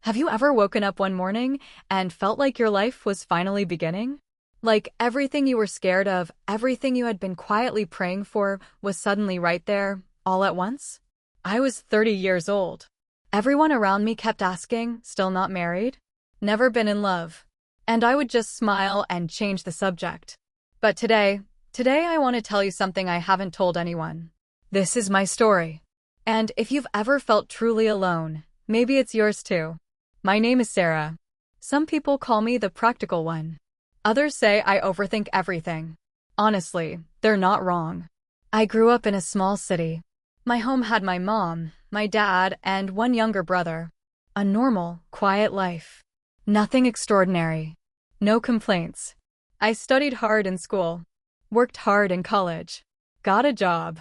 Have you ever woken up one morning and felt like your life was finally beginning? Like everything you were scared of, everything you had been quietly praying for, was suddenly right there, all at once? I was 30 years old. Everyone around me kept asking, still not married? Never been in love? And I would just smile and change the subject. But today I want to tell you something I haven't told anyone. This is my story. And if you've ever felt truly alone, maybe it's yours too. My name is Sarah. Some people call me the practical one. Others say I overthink everything. Honestly, they're not wrong. I grew up in a small city. My home had my mom, my dad, and one younger brother. A normal, quiet life. Nothing extraordinary. No complaints. I studied hard in school. Worked hard in college. Got a job.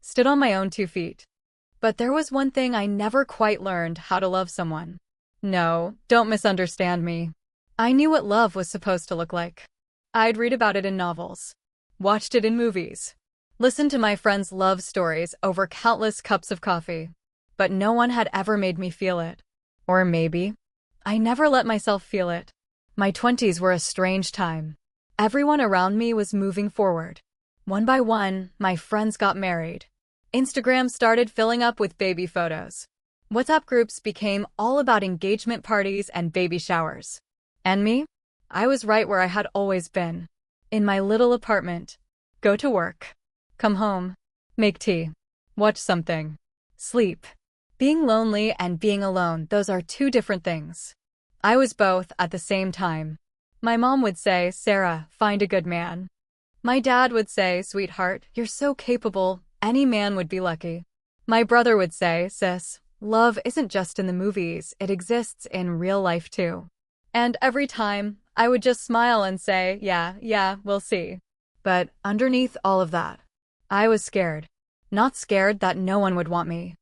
Stood on my own 2 feet. But there was one thing I never quite learned: how to love someone. No, don't misunderstand me. I knew what love was supposed to look like. I'd read about it in novels. Watched it in movies. Listened to my friends' love stories over countless cups of coffee. But no one had ever made me feel it. Or maybe I never let myself feel it. My 20s were a strange time. Everyone around me was moving forward. One by one, my friends got married. Instagram started filling up with baby photos. WhatsApp groups became all about engagement parties and baby showers. And me? I was right where I had always been. In my little apartment. Go to work. Come home. Make tea. Watch something. Sleep. Being lonely and being alone, those are two different things. I was both at the same time. My mom would say, "Sarah, find a good man." My dad would say, "Sweetheart, you're so capable, any man would be lucky." My brother would say, "Sis, love isn't just in the movies, it exists in real life too." And every time, I would just smile and say, yeah, we'll see. But underneath all of that, I was scared. Not scared that no one would want me.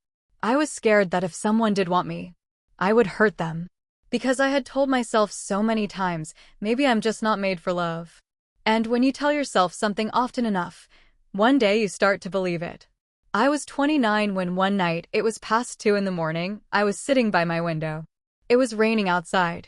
I was scared that if someone did want me, I would hurt them. Because I had told myself so many times, maybe I'm just not made for love. And when you tell yourself something often enough, one day you start to believe it. I was 29 when one night, it was past 2 in the morning, I was sitting by my window. It was raining outside.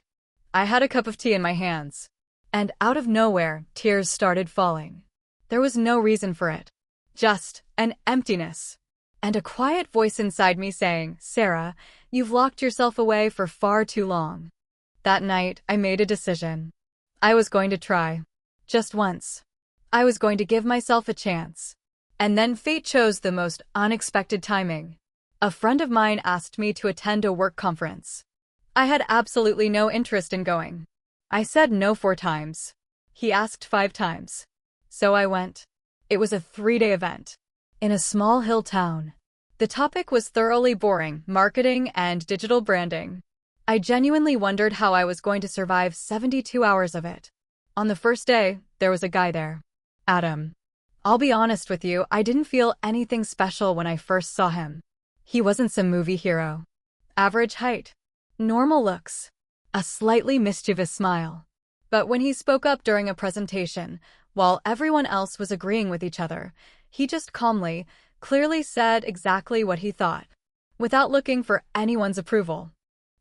I had a cup of tea in my hands. And out of nowhere, tears started falling. There was no reason for it. Just an emptiness. And a quiet voice inside me saying, "Sarah, you've locked yourself away for far too long." That night, I made a decision. I was going to try. Just once. I was going to give myself a chance. And then fate chose the most unexpected timing. A friend of mine asked me to attend a work conference. I had absolutely no interest in going. I said no 4 times. He asked 5 times. So I went. It was a 3-day event. In a small hill town. The topic was thoroughly boring: marketing and digital branding. I genuinely wondered how I was going to survive 72 hours of it. On the first day, there was a guy there. Adam. I'll be honest with you, I didn't feel anything special when I first saw him. He wasn't some movie hero. Average height. Normal looks. A slightly mischievous smile. But when he spoke up during a presentation, while everyone else was agreeing with each other, he just calmly, clearly said exactly what he thought, without looking for anyone's approval.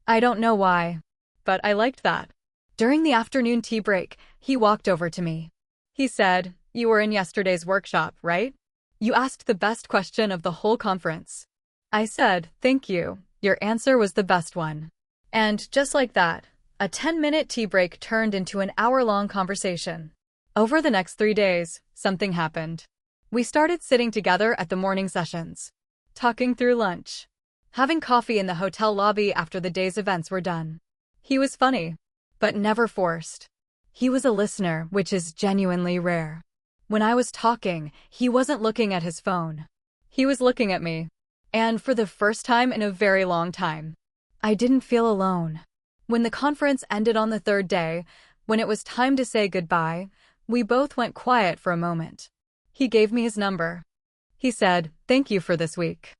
I don't know why, but I liked that. During the afternoon tea break, he walked over to me. He said, "You were in yesterday's workshop, right? You asked the best question of the whole conference." I said, "Thank you, your answer was the best one." And just like that, a 10-minute tea break turned into an hour-long conversation. Over the next 3 days, something happened. We started sitting together at the morning sessions, talking through lunch, having coffee in the hotel lobby after the day's events were done. He was funny, but never forced. He was a listener, which is genuinely rare. When I was talking, he wasn't looking at his phone. He was looking at me. And for the first time in a very long time, I didn't feel alone. When the conference ended on the 3rd day, when it was time to say goodbye, we both went quiet for a moment. He gave me his number. He said, "Thank you for this week.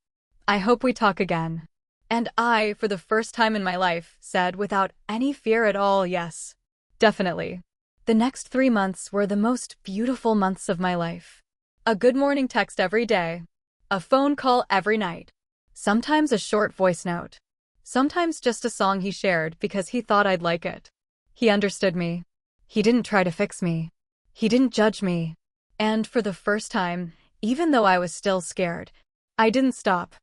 I hope we talk again." And I, for the first time in my life, said without any fear at all, "Yes, definitely." The next 3 months were the most beautiful months of my life. A good morning text every day. A phone call every night. Sometimes a short voice note. Sometimes just a song he shared because he thought I'd like it. He understood me. He didn't try to fix me. He didn't judge me. And for the first time, even though I was still scared, I didn't stop.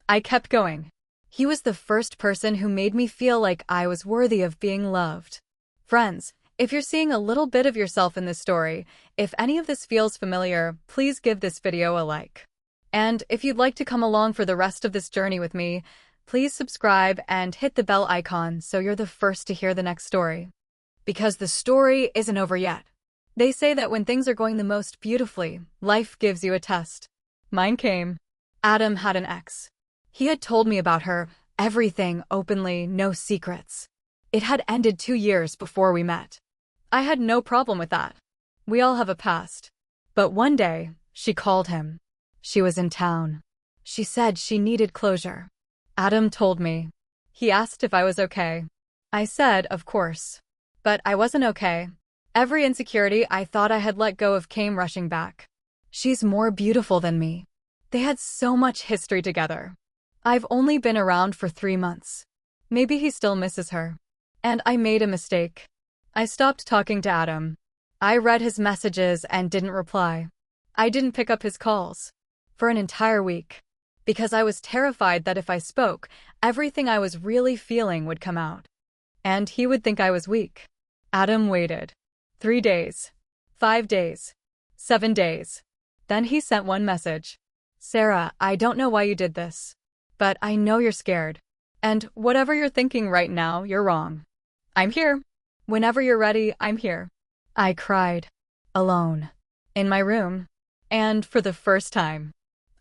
I kept going. He was the first person who made me feel like I was worthy of being loved. Friends, if you're seeing a little bit of yourself in this story, if any of this feels familiar, please give this video a like. And if you'd like to come along for the rest of this journey with me, please subscribe and hit the bell icon so you're the first to hear the next story. Because the story isn't over yet. They say that when things are going the most beautifully, life gives you a test. Mine came. Adam had an ex. He had told me about her, everything openly, no secrets. It had ended 2 years before we met. I had no problem with that. We all have a past. But one day, she called him. She was in town. She said she needed closure. Adam told me. He asked if I was okay. I said, of course. But I wasn't okay. Every insecurity I thought I had let go of came rushing back. She's more beautiful than me. They had so much history together. I've only been around for 3 months. Maybe he still misses her. And I made a mistake. I stopped talking to Adam. I read his messages and didn't reply. I didn't pick up his calls. For an entire week. Because I was terrified that if I spoke, everything I was really feeling would come out. And he would think I was weak. Adam waited. 3 days. 5 days. 7 days. Then he sent one message. Sarah, I don't know why you did this. But I know you're scared. And whatever you're thinking right now, you're wrong. I'm here. Whenever you're ready, I'm here. I cried. Alone. In my room. And for the first time,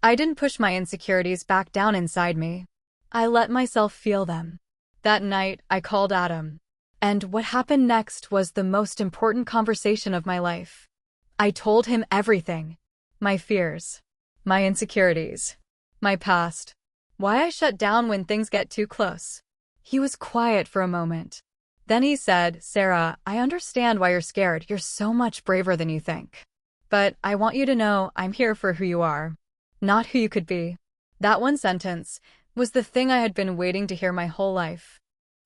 I didn't push my insecurities back down inside me. I let myself feel them. That night, I called Adam. And what happened next was the most important conversation of my life. I told him everything. My fears. My insecurities. My past. Why I shut down when things get too close. He was quiet for a moment. Then he said, Sarah, I understand why you're scared. You're so much braver than you think. But I want you to know I'm here for who you are. Not who you could be. That one sentence was the thing I had been waiting to hear my whole life.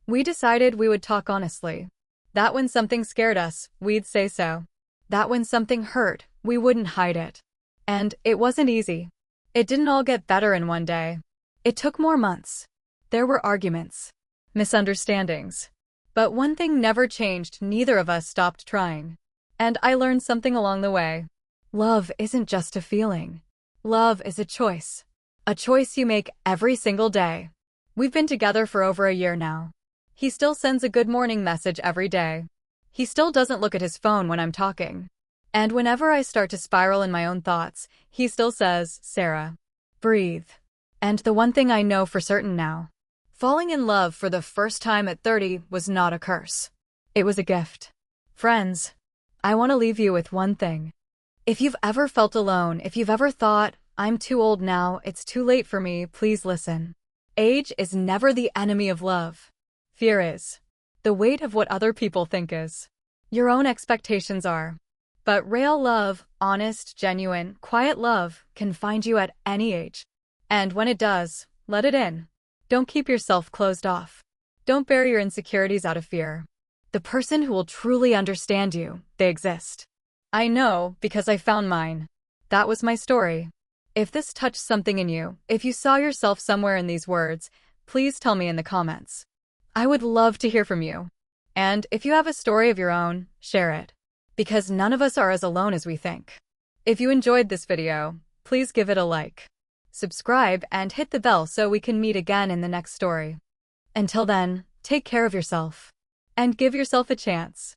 We decided we would talk honestly. That when something scared us, we'd say so. That when something hurt, we wouldn't hide it. And it wasn't easy. It didn't all get better in one day. It took more months. There were arguments. Misunderstandings. But one thing never changed, neither of us stopped trying. And I learned something along the way. Love isn't just a feeling. Love is a choice. A choice you make every single day. We've been together for over a year now. He still sends a good morning message every day. He still doesn't look at his phone when I'm talking. And whenever I start to spiral in my own thoughts, he still says, Sarah, breathe. And the one thing I know for certain now, falling in love for the first time at 30 was not a curse. It was a gift. Friends, I want to leave you with one thing. If you've ever felt alone, if you've ever thought, I'm too old now, it's too late for me, please listen. Age is never the enemy of love. Fear is. The weight of what other people think is. Your own expectations are. But real love, honest, genuine, quiet love, can find you at any age. And when it does, let it in. Don't keep yourself closed off. Don't bury your insecurities out of fear. The person who will truly understand you, they exist. I know, because I found mine. That was my story. If this touched something in you, if you saw yourself somewhere in these words, please tell me in the comments. I would love to hear from you. And if you have a story of your own, share it. Because none of us are as alone as we think. If you enjoyed this video, please give it a like. Subscribe and hit the bell so we can meet again in the next story. Until then, take care of yourself. And give yourself a chance.